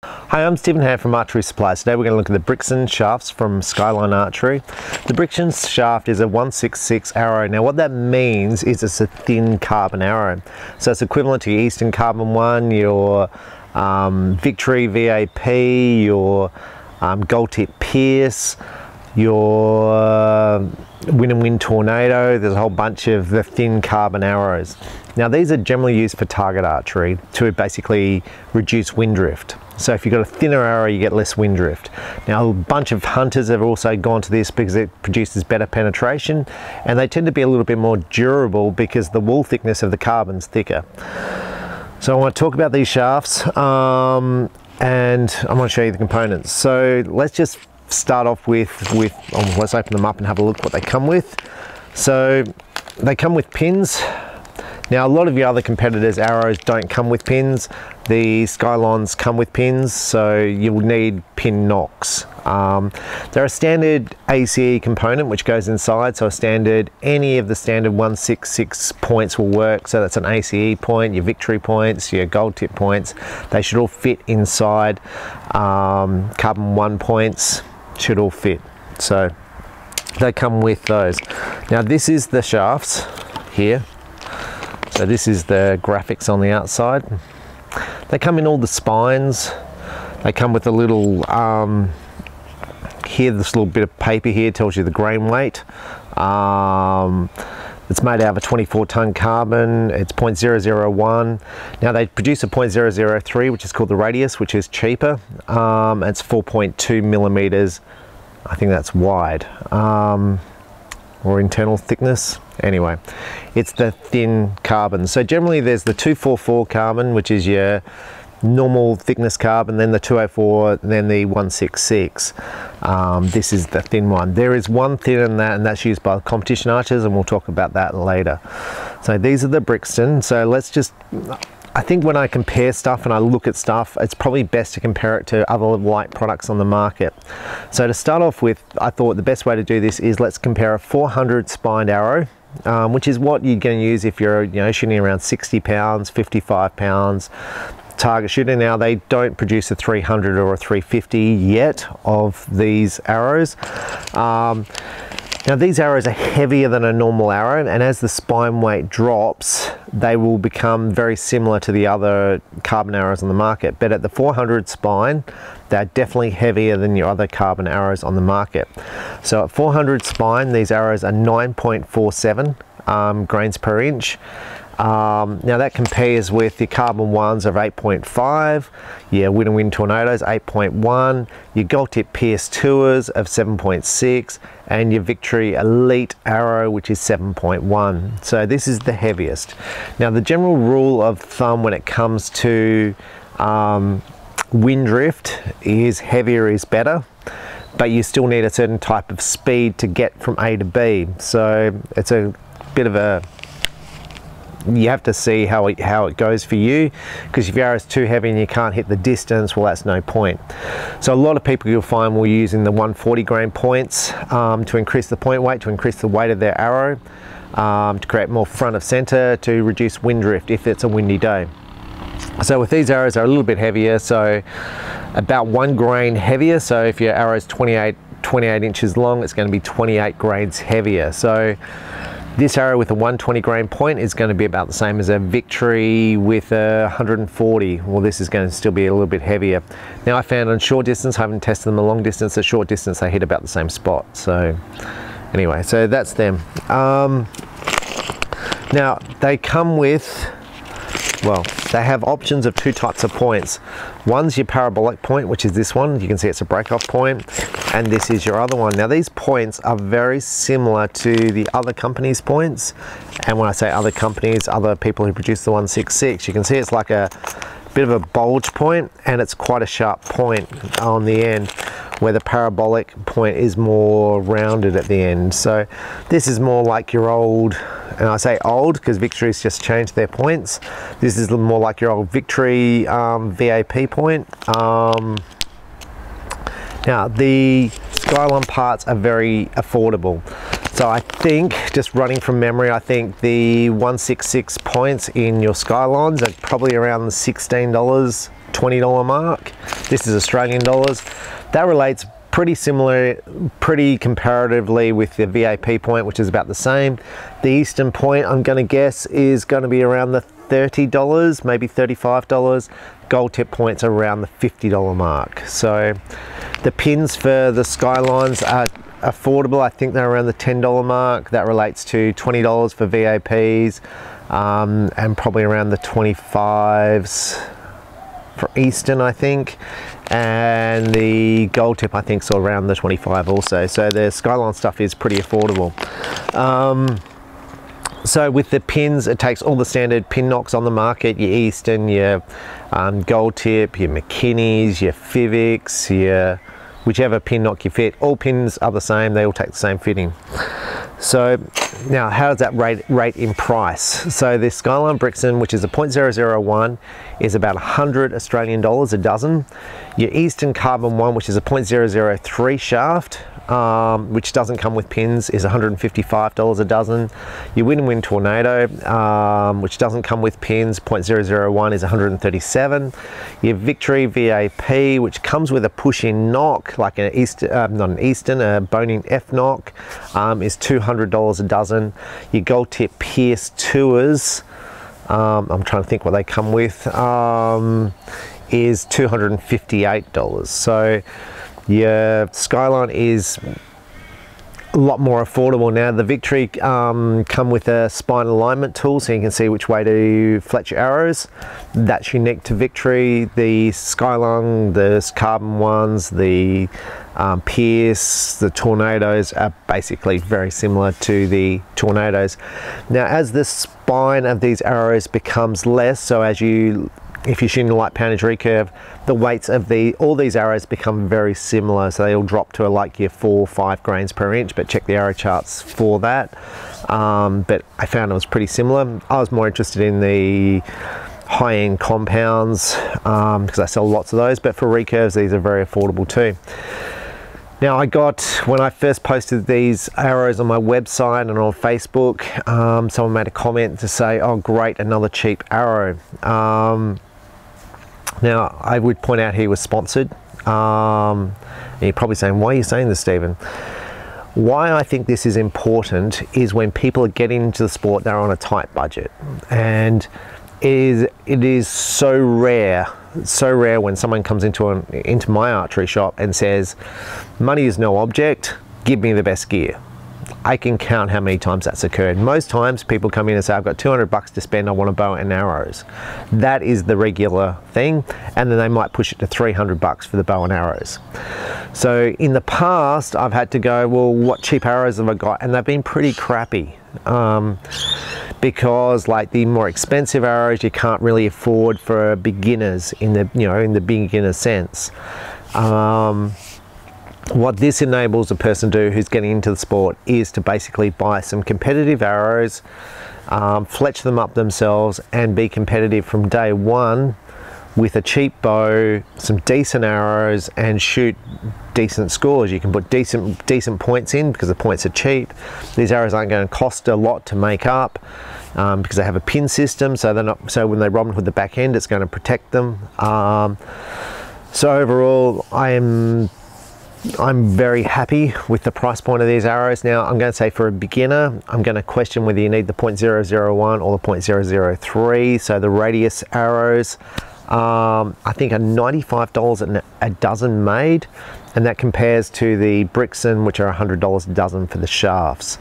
Hi, I'm Stephen here from Archery Supplies. Today we're going to look at the Brixxon shafts from Skylon Archery. The Brixxon shaft is a 166 arrow. Now what that means is it's a thin carbon arrow. So it's equivalent to your Easton Carbon one, your Victory VAP, your Gold Tip Pierce, your Win Tornado. There's a whole bunch of the thin carbon arrows. Now these are generally used for target archery to basically reduce wind drift. So if you've got a thinner arrow, you get less wind drift. Now a bunch of hunters have also gone to this because it produces better penetration, and they tend to be a little bit more durable because the wool thickness of the carbon's thicker. So I want to talk about these shafts and I'm going to show you the components. So let's just start off with let's open them up and have a look what they come with. So they come with pins. Now a lot of your other competitors' arrows don't come with pins. The Skylons come with pins, so you will need pin nocks. They're a standard ACE component which goes inside, so any of the standard 166 points will work. So that's an ACE point, your Victory points, your Gold Tip points. They should all fit inside. Carbon 1 points should all fit. So they come with those. Now this is the shafts here. So this is the graphics on the outside. They come in all the spines. They come with a little, here, this little bit of paper here tells you the grain weight. It's made out of a 24-ton carbon. It's 0.001. Now they produce a 0.003, which is called the radius, which is cheaper. It's 4.2 millimeters. I think that's wide. Or internal thickness. Anyway, it's the thin carbon. So generally there's the 244 carbon, which is your normal thickness carbon, then the 204, then the 166. This is the thin one. There is one thinner than that, and that's used by competition archers, and we'll talk about that later. So these are the Brixxon. So let's just, I think when I compare stuff and I look at stuff, it's probably best to compare it to other light products on the market. So to start off with, I thought the best way to do this is let's compare a 400 spined arrow, which is what you're going to use if you're shooting around 60 pounds, 55 pounds target shooting. Now they don't produce a 300 or a 350 yet of these arrows. Now these arrows are heavier than a normal arrow, and as the spine weight drops, they will become very similar to the other carbon arrows on the market. But at the 400 spine, they're definitely heavier than your other carbon arrows on the market. So at 400 spine, these arrows are 9.47 grains per inch. Now that compares with the carbon ones of 8.5, your Win Tornadoes 8.1, your Gold Tip Pierce Tours of 7.6, and your Victory Elite Arrow, which is 7.1. So this is the heaviest. Now the general rule of thumb when it comes to wind drift is heavier is better, but you still need a certain type of speed to get from A to B. So it's a bit of a, you have to see how it goes for you, because if your arrow is too heavy and you can't hit the distance, well, that's no point. So a lot of people you'll find will use in the 140 grain points to increase the point weight, to increase the weight of their arrow, to create more front of center, to reduce wind drift if it's a windy day. So with these arrows, they're a little bit heavier, so about 1 grain heavier. So if your arrow is 28 inches long, it's going to be 28 grains heavier. So this arrow with a 120 grain point is going to be about the same as a Victory with a 140. Well, this is going to still be a little bit heavier. Now I found on short distance, I haven't tested them a long distance, at short distance they hit about the same spot. So anyway, so that's them. Now they come with, well, they have options of 2 types of points. One's your Parabolic Point, which is this one. You can see it's a break-off point, and this is your other one. Now these points are very similar to the other companies' points, and when I say other companies, other people who produce the 166, you can see it's like a bit of a bulge point, and it's quite a sharp point on the end, where the Parabolic Point is more rounded at the end. So this is more like your old, and I say old because Victory's just changed their points. This is more like your old Victory VAP point. Now the Skylon parts are very affordable. So I think, just running from memory, I think the 166 points in your Skylons are probably around the $16, $20 mark. This is Australian dollars. That relates pretty similar, pretty comparatively with the VAP point, which is about the same. The Easton point, I'm going to guess, is going to be around the $30, maybe $35. Gold tip points around the $50 mark. So the pins for the Skylines are affordable. I think they're around the $10 mark. That relates to $20 for VAPs, and probably around the 25s for Easton, I think. And the gold tip, I think, is around the 25 also. So the Skylon stuff is pretty affordable. So with the pins, it takes all the standard pin knocks on the market, your Easton, your gold tip, your McKinney's, your Fivics, your whichever pin knock you fit. All pins are the same, they all take the same fitting. So now, how does that rate in price? So this Skylon Brixxon, which is a 0.001, is about 100 Australian dollars a dozen. Your Easton Carbon one, which is a 0.003 shaft, which doesn't come with pins, is $155 a dozen. Your Win-Win Tornado, which doesn't come with pins, 0.001, is $137. Your Victory VAP, which comes with a push-in knock, like an Easton, not an Easton, a bone-in F knock, is $200 a dozen. Your Gold Tip Pierce Tours, I'm trying to think what they come with, is $258. So your Skylon is a lot more affordable now. The Victory come with a spine alignment tool, so you can see which way to fletch your arrows. That's unique to Victory. The Skylon, the Carbon ones, the Pierce, the Tornadoes are basically very similar to the Tornadoes. Now, as the spine of these arrows becomes less, so as if you're shooting a light poundage recurve, the weights of all these arrows become very similar, so they all drop to like your 4 or 5 grains per inch, but check the arrow charts for that. But I found it was pretty similar. I was more interested in the high-end compounds because I sell lots of those, but for recurves these are very affordable too. Now, when I first posted these arrows on my website and on Facebook, someone made a comment to say, oh great, another cheap arrow. Now, I would point out he was sponsored. And you're probably saying, why are you saying this, Stephen? Why I think this is important is when people are getting into the sport, they're on a tight budget. And it is so rare when someone comes into my archery shop and says, money is no object, give me the best gear. I can count how many times that's occurred. Most times people come in and say, I've got 200 bucks to spend, I want a bow and arrows. That is the regular thing, and then they might push it to 300 bucks for the bow and arrows. So in the past, I've had to go, well, what cheap arrows have I got? And they've been pretty crappy. Because like the more expensive arrows you can't really afford for beginners in the beginner sense. What this enables a person to do who's getting into the sport is to basically buy some competitive arrows, fletch them up themselves and be competitive from day one with a cheap bow, some decent arrows, and shoot decent scores. You can put decent points in because the points are cheap. These arrows aren't going to cost a lot to make up because they have a pin system, so when they robin hood the back end, it's going to protect them. So overall, I'm very happy with the price point of these arrows. Now, I'm going to say for a beginner, I'm going to question whether you need the 0.001 or the 0.003. So the radius arrows, I think are $95 a dozen made, and that compares to the Brixxon, which are $100 a dozen for the shafts.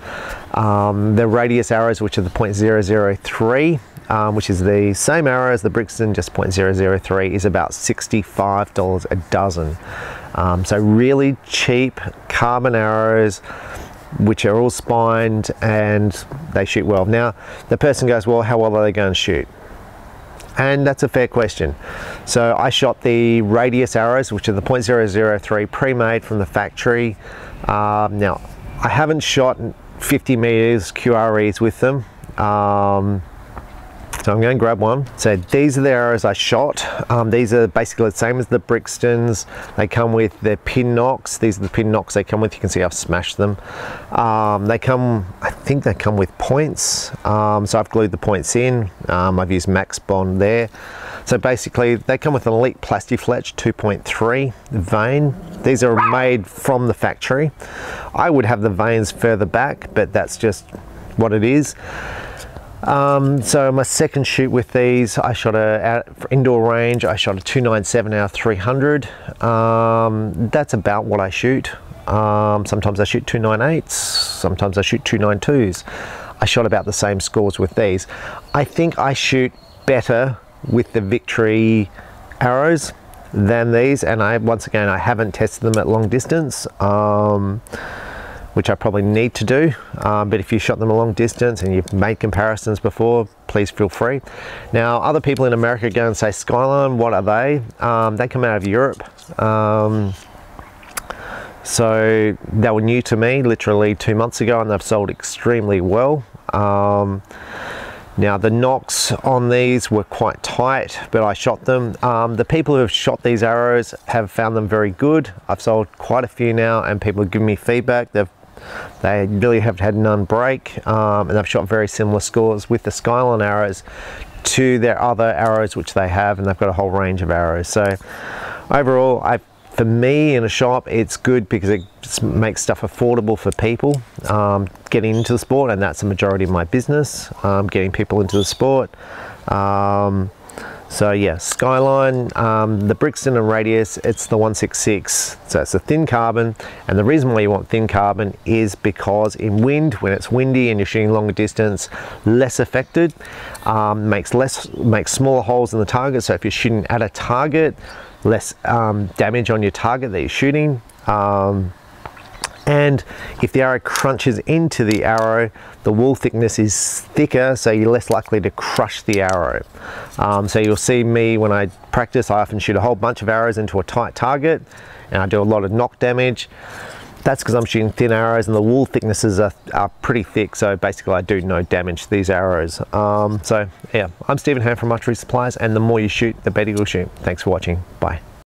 The radius arrows, which are the 0.003, which is the same arrow as the Brixxon, just 0.003, is about $65 a dozen. So really cheap carbon arrows, which are all spined and they shoot well. Now, the person goes, well, how well are they going to shoot? And that's a fair question. So I shot the radius arrows, which are the 0.003 pre-made from the factory. Now, I haven't shot 50 meters QREs with them. So I'm going to grab one. So these are the arrows I shot. These are basically the same as the Brixtons. They come with their pin knocks. These are the pin knocks they come with. You can see I've smashed them. I think they come with points. So I've glued the points in. I've used Max Bond there. So basically they come with an Elite Plastifletch 2.3 vane. These are made from the factory. I would have the vanes further back, but that's just what it is. So my second shoot with these, I shot for indoor range, I shot a 297 out of 300. That's about what I shoot. Sometimes I shoot 298s, sometimes I shoot 292s. I shot about the same scores with these. I think I shoot better with the Victory arrows than these, and once again I haven't tested them at long distance, which I probably need to do, but if you shot them a long distance and you've made comparisons before, please feel free. Now other people in America go and say, Skylon, what are they? They come out of Europe. So they were new to me literally 2 months ago, and they've sold extremely well. Now the knocks on these were quite tight, but I shot them. The people who have shot these arrows have found them very good. I've sold quite a few now, and people have given me feedback. They really have had none break, and they've shot very similar scores with the Skylon arrows to their other arrows which they have, and they've got a whole range of arrows. So overall, for me in a shop, it's good because it just makes stuff affordable for people getting into the sport, and that's the majority of my business, getting people into the sport. So yeah, Skylon, the Brixxon and Radius, it's the 166, so it's a thin carbon, and the reason why you want thin carbon is because in wind, when it's windy and you're shooting longer distance, less affected, makes smaller holes in the target. So if you're shooting at a target, less damage on your target that you're shooting, and if the arrow crunches into the arrow, the wool thickness is thicker, so you're less likely to crush the arrow. So you'll see me when I practice, I often shoot a whole bunch of arrows into a tight target, and I do a lot of knock damage. That's because I'm shooting thin arrows, and the wool thicknesses are pretty thick, so basically I do no damage to these arrows. So yeah, I'm Stephen Ham from Archery Supplies, and the more you shoot, the better you'll shoot. Thanks for watching. Bye.